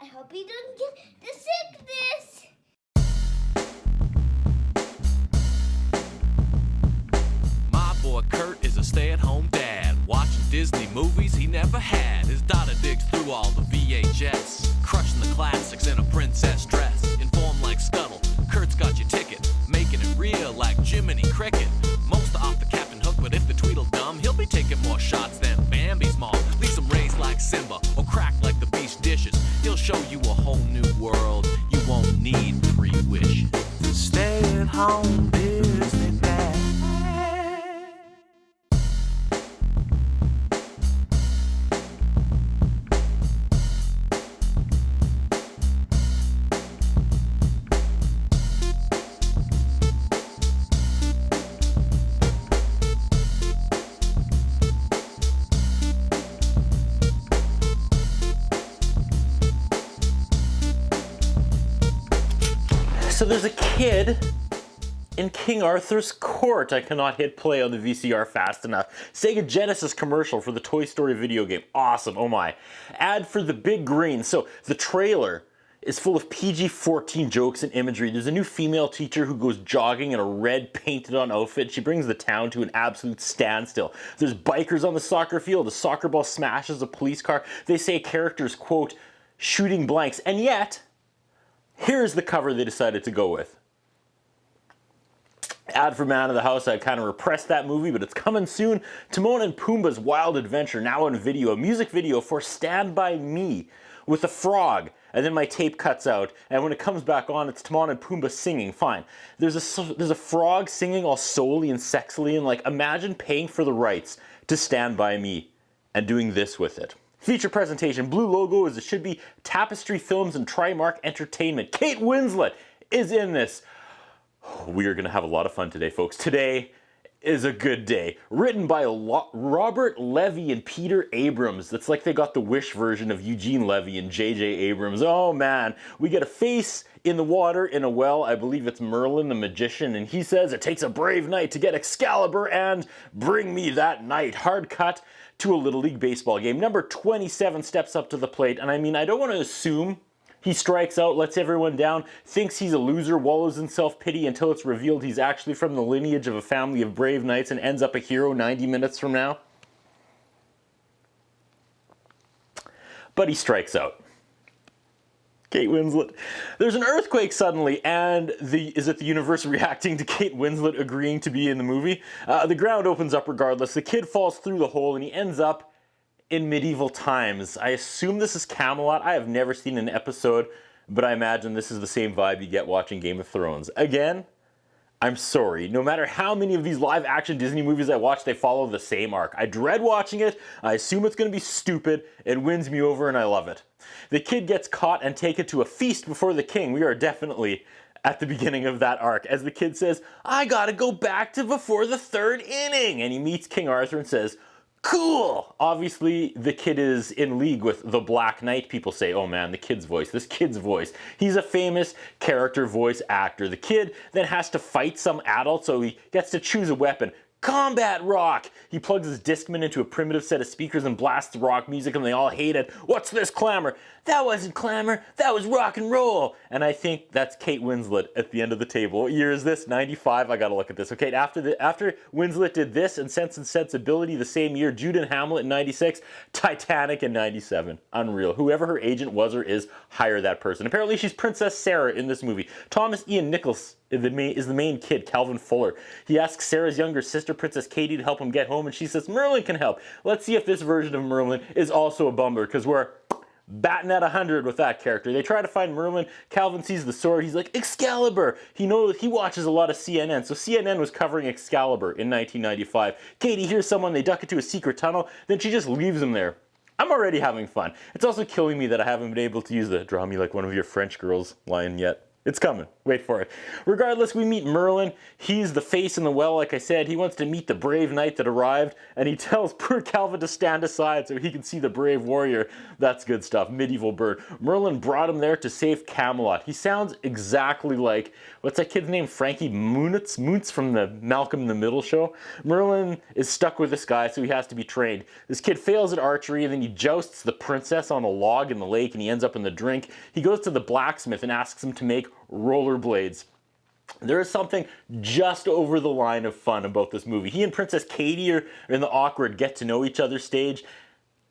I hope you don't get the sickness. My boy Kurt is a stay-at-home dad, watching Disney movies he never had. His daughter digs through all the VHS, crushing the classics in a princess dress. Informed like Scuttle, Kurt's got your ticket, making it real like Jiminy Cricket. Most off the Captain Hook, but if the Tweedledum, he'll be taking more shots than Bambi's mom. Leaves him raised like Simba, or cracked like the beast dishes. He'll show you a whole new world, you won't need 3 wishes. Stay-at-home Disney dad. So there's a kid in King Arthur's court. I cannot hit play on the VCR fast enough. Sega Genesis commercial for the Toy Story video game. Awesome, oh my. Ad for the Big Green. So the trailer is full of PG-14 jokes and imagery. There's a new female teacher who goes jogging in a red painted on outfit. She brings the town to an absolute standstill. There's bikers on the soccer field. A soccer ball smashes a police car. They say characters, quote, shooting blanks. And yet, here's the cover they decided to go with. Ad for Man of the House. I kind of repressed that movie, but it's coming soon. Timon and Pumbaa's Wild Adventure, now in video. A music video for Stand By Me with a frog. And then my tape cuts out, and when it comes back on, it's Timon and Pumbaa singing. Fine. There's a frog singing all soully and sexily, and like, imagine paying for the rights to Stand By Me and doing this with it. Feature presentation, blue logo as it should be, Tapestry Films and Trimark Entertainment. Kate Winslet is in this. We are going to have a lot of fun today, folks. Today is a good day. Written by Robert Levy and Peter Abrams. That's like they got the Wish version of Eugene Levy and J.J. Abrams. Oh man, we get a face in the water in a well. I believe it's Merlin the magician, and he says it takes a brave knight to get Excalibur and bring me that knight. Hard cut to a Little League baseball game. Number 27 steps up to the plate, and I mean, I don't want to assume he strikes out, lets everyone down, thinks he's a loser, wallows in self-pity until it's revealed he's actually from the lineage of a family of brave knights and ends up a hero 90 minutes from now. But he strikes out. Kate Winslet. There's an earthquake suddenly, and is it the universe reacting to Kate Winslet agreeing to be in the movie? The ground opens up regardless. The kid falls through the hole, and he ends up in medieval times. I assume this is Camelot. I have never seen an episode, but I imagine this is the same vibe you get watching Game of Thrones. Again, I'm sorry. No matter how many of these live-action Disney movies I watch, they follow the same arc. I dread watching it, I assume it's going to be stupid, it wins me over, and I love it. The kid gets caught and taken to a feast before the king. We are definitely at the beginning of that arc, as the kid says, I gotta go back to before the 3rd inning, and he meets King Arthur and says, cool! Obviously, the kid is in league with the Black Knight. People say, oh man, the kid's voice, this kid's voice. He's a famous character voice actor. The kid then has to fight some adult, so he gets to choose a weapon. Combat rock! He plugs his Discman into a primitive set of speakers and blasts rock music, and they all hate it. What's this clamor? That wasn't clamor, that was rock and roll! And I think that's Kate Winslet at the end of the table. What year is this? 95? I gotta look at this. Okay, after Winslet did this and Sense and Sensibility the same year, Jude and Hamlet in 96, Titanic in 97. Unreal. Whoever her agent was or is, hire that person. Apparently she's Princess Sarah in this movie. Thomas Ian Nichols is the main kid, Calvin Fuller. He asks Sarah's younger sister, Princess Katie, to help him get home, and she says Merlin can help. Let's see if this version of Merlin is also a bummer, because we're batting at 100 with that character. They try to find Merlin. Calvin sees the sword. He's like, Excalibur! He watches a lot of CNN, so CNN was covering Excalibur in 1995. Katie hears someone, they duck into a secret tunnel, then she just leaves him there. I'm already having fun. It's also killing me that I haven't been able to use the draw me like one of your French girls line yet. It's coming. Wait for it. Regardless, we meet Merlin. He's the face in the well, like I said. He wants to meet the brave knight that arrived, and he tells poor Calvin to stand aside so he can see the brave warrior. That's good stuff. Medieval bird. Merlin brought him there to save Camelot. He sounds exactly like, what's that kid's name? Frankie Muniz from the Malcolm in the Middle show. Merlin is stuck with this guy, so he has to be trained. This kid fails at archery, and then he jousts the princess on a log in the lake, and he ends up in the drink. He goes to the blacksmith and asks him to make rollerblades. There is something just over the line of fun about this movie. He and Princess Katie are in the awkward get to know each other stage,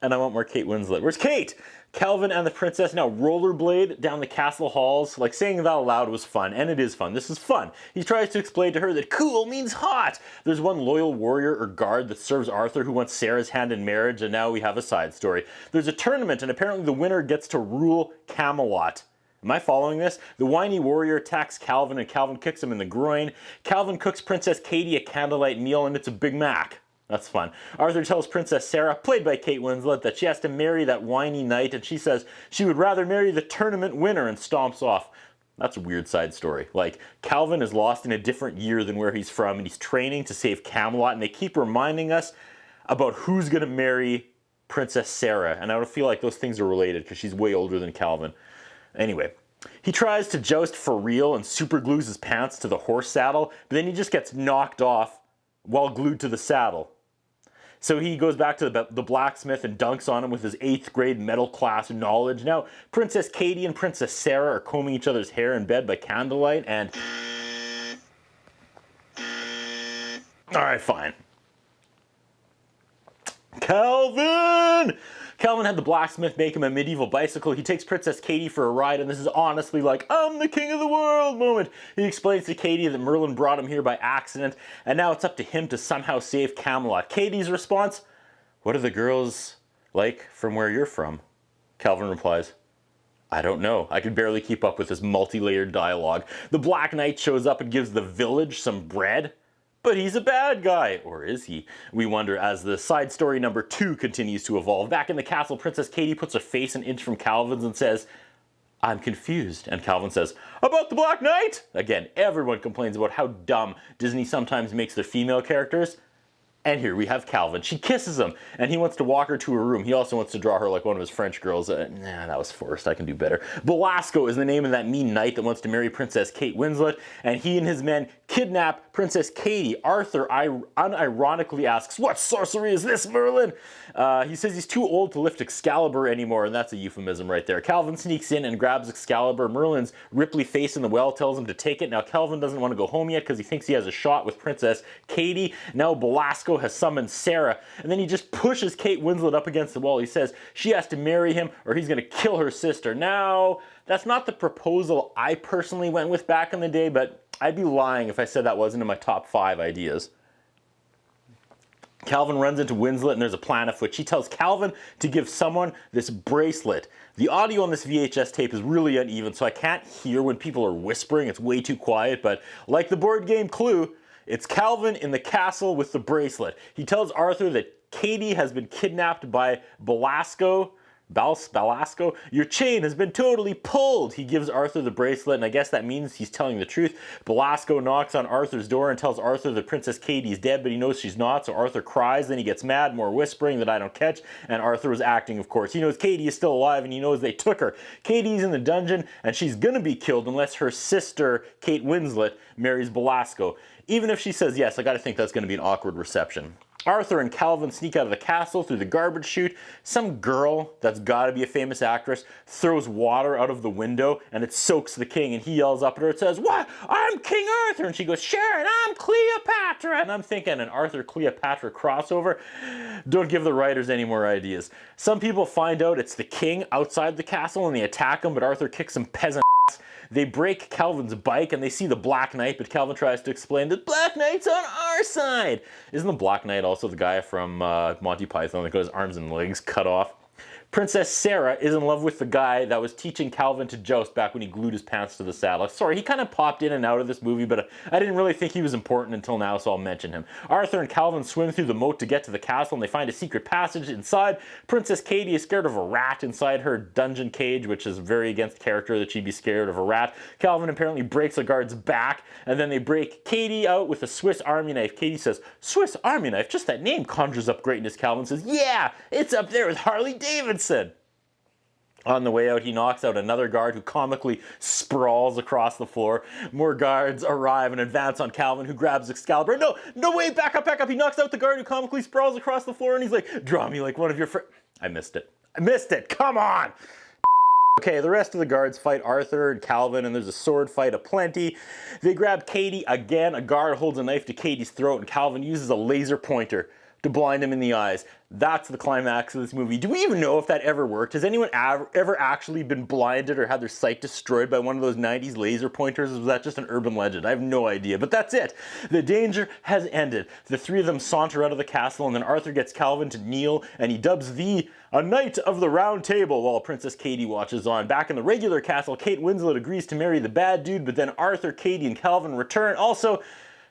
and I want more Kate Winslet. Where's Kate? Calvin and the princess now rollerblade down the castle halls. Like, saying that aloud was fun, and it is fun. This is fun. He tries to explain to her that cool means hot. There's one loyal warrior or guard that serves Arthur who wants Sarah's hand in marriage, and now we have a side story. There's a tournament, and apparently the winner gets to rule Camelot. Am I following this? The whiny warrior attacks Calvin, and Calvin kicks him in the groin. Calvin cooks Princess Katie a candlelight meal, and it's a Big Mac. That's fun. Arthur tells Princess Sarah, played by Kate Winslet, that she has to marry that whiny knight, and she says she would rather marry the tournament winner, and stomps off. That's a weird side story. Like, Calvin is lost in a different year than where he's from, and he's training to save Camelot, and they keep reminding us about who's going to marry Princess Sarah, and I don't feel like those things are related because she's way older than Calvin. Anyway, he tries to joust for real and super glues his pants to the horse saddle, but then he just gets knocked off while glued to the saddle. So he goes back to the blacksmith and dunks on him with his 8th grade metal class knowledge. Now, Princess Katie and Princess Sarah are combing each other's hair in bed by candlelight, and... Alright, fine. Calvin! Calvin had the blacksmith make him a medieval bicycle. He takes Princess Katie for a ride, and this is honestly like, I'm the king of the world moment. He explains to Katie that Merlin brought him here by accident, and now it's up to him to somehow save Camelot. Katie's response, what are the girls like from where you're from? Calvin replies, I don't know. I could barely keep up with this multi-layered dialogue. The Black Knight shows up and gives the village some bread. But he's a bad guy, or is he? We wonder as the side story number 2 continues to evolve. Back in the castle, Princess Katie puts her face an inch from Calvin's and says, I'm confused. And Calvin says, about the Black Knight? Again, everyone complains about how dumb Disney sometimes makes their female characters. And here we have Calvin. She kisses him, and he wants to walk her to her room. He also wants to draw her like one of his French girls. Nah, that was forced. I can do better. Belasco is the name of that mean knight that wants to marry Princess Kate Winslet, and he and his men kidnap Princess Katie. Arthur unironically asks, what sorcery is this, Merlin? He says he's too old to lift Excalibur anymore, and that's a euphemism right there. Calvin sneaks in and grabs Excalibur. Merlin's Ripley face in the well tells him to take it. Now Calvin doesn't want to go home yet because he thinks he has a shot with Princess Katie. Now Belasco has summoned Sarah, and then he just pushes Kate Winslet up against the wall. He says she has to marry him or he's going to kill her sister. Now, that's not the proposal I personally went with back in the day, but I'd be lying if I said that wasn't in my top 5 ideas. Calvin runs into Winslet and there's a plan afoot. She tells Calvin to give someone this bracelet. The audio on this VHS tape is really uneven, so I can't hear when people are whispering. It's way too quiet, but like the board game Clue, it's Calvin in the castle with the bracelet. He tells Arthur that Katie has been kidnapped by Belasco. Your chain has been totally pulled. He gives Arthur the bracelet, and I guess that means he's telling the truth. Belasco knocks on Arthur's door and tells Arthur that Princess Katie's dead, but he knows she's not, so Arthur cries, then he gets mad, more whispering that I don't catch, and Arthur was acting, of course. He knows Katie is still alive, and he knows they took her. Katie's in the dungeon, and she's gonna be killed unless her sister, Kate Winslet, marries Belasco. Even if she says yes, I gotta think that's gonna be an awkward reception. Arthur and Calvin sneak out of the castle through the garbage chute. Some girl, that's gotta be a famous actress, throws water out of the window and it soaks the king, and he yells up at her and says, what? I'm King Arthur! And she goes, sure, and I'm Cleopatra! And I'm thinking an Arthur-Cleopatra crossover? Don't give the writers any more ideas. Some people find out it's the king outside the castle and they attack him, but Arthur kicks some peasant ass. They break Calvin's bike and they see the Black Knight, but Calvin tries to explain that Black Knight's on our side. Isn't the Black Knight also the guy from Monty Python that got his arms and legs cut off? Princess Sarah is in love with the guy that was teaching Calvin to joust back when he glued his pants to the saddle. Sorry, he kind of popped in and out of this movie, but I didn't really think he was important until now, so I'll mention him. Arthur and Calvin swim through the moat to get to the castle, and they find a secret passage inside. Princess Katie is scared of a rat inside her dungeon cage, which is very against character that she'd be scared of a rat. Calvin apparently breaks a guard's back, and then they break Katie out with a Swiss Army knife. Katie says, "Swiss Army knife? Just that name conjures up greatness." Calvin says, "Yeah, it's up there with Harley Davidson." On the way out, he knocks out another guard who comically sprawls across the floor. More guards arrive and advance on Calvin, who grabs Excalibur. No, wait, back up. He knocks out the guard who comically sprawls across the floor, and he's like, "Draw me like one of your friends." I missed it. Come on. Okay, the rest of the guards fight Arthur and Calvin, and there's a sword fight aplenty. They grab Katie again. A guard holds a knife to Katie's throat, and Calvin uses a laser pointer to blind him in the eyes. That's the climax of this movie. Do we even know if that ever worked? Has anyone ever actually been blinded or had their sight destroyed by one of those 90s laser pointers? Or was that just an urban legend? I have no idea, but that's it. The danger has ended. The three of them saunter out of the castle, and then Arthur gets Calvin to kneel, and he dubs a Knight of the Round Table while Princess Katie watches on. Back in the regular castle, Kate Winslet agrees to marry the bad dude, but then Arthur, Katie, and Calvin return. Also,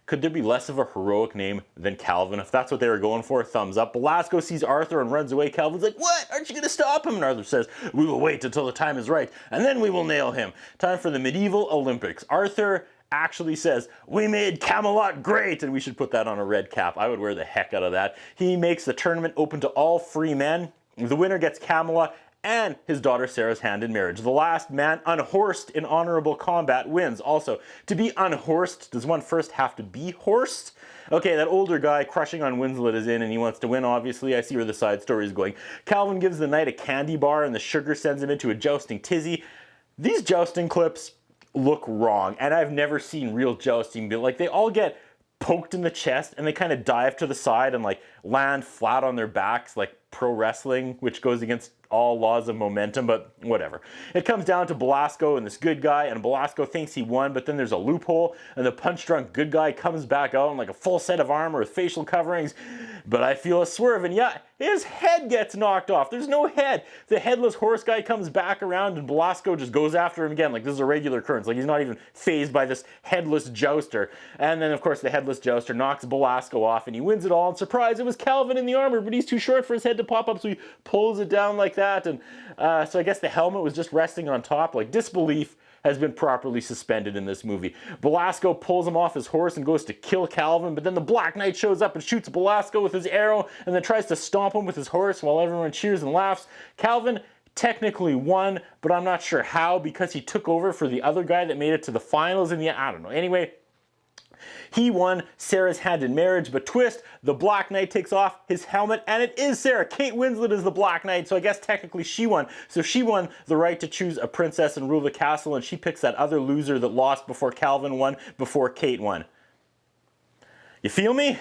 could there be less of a heroic name than Calvin? If that's what they were going for, thumbs up. Belasco sees Arthur and runs away. Calvin's like, "What? Aren't you going to stop him?" And Arthur says, "We will wait until the time is right, and then we will nail him." Time for the medieval Olympics. Arthur actually says, "We made Camelot great," and we should put that on a red cap. I would wear the heck out of that. He makes the tournament open to all free men. The winner gets Camelot and his daughter Sarah's hand in marriage. The last man unhorsed in honorable combat wins. Also, to be unhorsed, does one first have to be horsed? Okay, that older guy crushing on Winslet is in, and he wants to win, obviously. I see where the side story is going. Calvin gives the knight a candy bar, and the sugar sends him into a jousting tizzy. These jousting clips look wrong, and I've never seen real jousting, but like they all get poked in the chest, and they kind of dive to the side and like land flat on their backs, like pro wrestling, which goes against all laws of momentum, but whatever. It comes down to Belasco and this good guy, and Belasco thinks he won, but then there's a loophole, and the punch-drunk good guy comes back out in like a full set of armor with facial coverings, but I feel a swerve, and yeah, his head gets knocked off. There's no head. The headless horse guy comes back around, and Belasco just goes after him again, like this is a regular occurrence, like he's not even fazed by this headless jouster. And then, of course, the headless jouster knocks Belasco off, and he wins it all, and surprise, it was Calvin in the armor, but he's too short for his head to pop up, so he pulls it down like that, and so I guess the helmet was just resting on top. Like, disbelief has been properly suspended in this movie. Belasco pulls him off his horse and goes to kill Calvin, but then the Black Knight shows up and shoots Belasco with his arrow, and then tries to stomp him with his horse while everyone cheers and laughs. Calvin technically won, but I'm not sure how, because he took over for the other guy that made it to the finals in the, I don't know. Anyway, he won Sarah's hand in marriage, but twist, the Black Knight takes off his helmet, and it is Sarah. Kate Winslet is the Black Knight, so I guess technically she won. So she won the right to choose a princess and rule the castle, and she picks that other loser that lost before Calvin won, before Kate won. You feel me?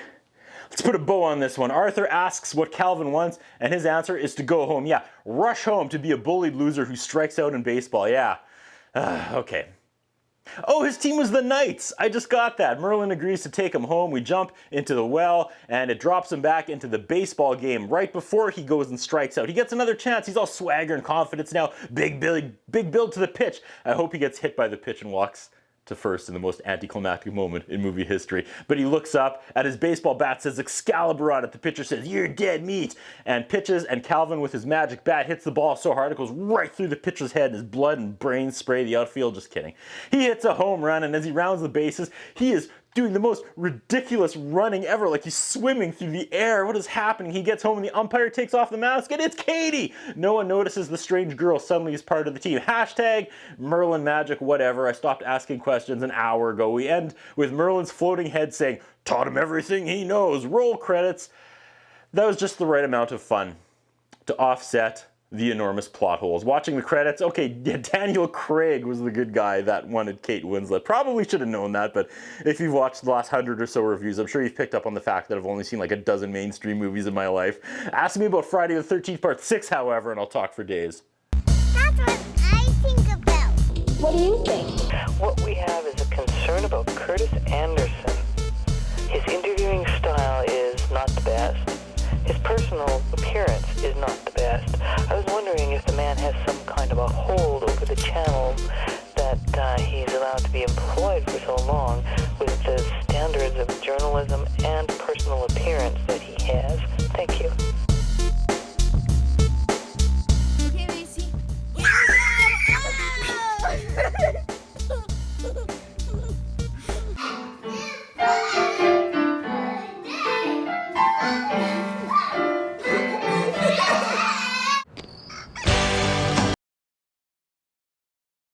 Let's put a bow on this one. Arthur asks what Calvin wants, and his answer is to go home. Yeah, rush home to be a bullied loser who strikes out in baseball. Yeah. Okay. Oh, his team was the Knights. I just got that. Merlin agrees to take him home. We jump into the well, and it drops him back into the baseball game right before he goes and strikes out. He gets another chance. He's all swagger and confidence now. Big build to the pitch. I hope he gets hit by the pitch and walks to first in the most anticlimactic moment in movie history. But he looks up at his baseball bat, says Excalibur on it. The pitcher says, "You're dead meat," and pitches, and Calvin with his magic bat hits the ball so hard it goes right through the pitcher's head, and his blood and brains spray the outfield. Just kidding. He hits a home run, and as he rounds the bases, he is doing the most ridiculous running ever, like he's swimming through the air. What is happening? He gets home and the umpire takes off the mask, and it's Katie! No one notices the strange girl suddenly is part of the team. Hashtag Merlin magic, whatever. I stopped asking questions an hour ago. We end with Merlin's floating head saying, "Taught him everything he knows." Roll credits. That was just the right amount of fun to offset the enormous plot holes. Watching the credits, okay, Daniel Craig was the good guy that wanted Kate Winslet. Probably should have known that, but if you've watched the last 100 or so reviews, I'm sure you've picked up on the fact that I've only seen like a dozen mainstream movies in my life. Ask me about Friday the 13th Part 6, however, and I'll talk for days. That's what I think about. What do you think? What we have is a concern about Curtis Anderson.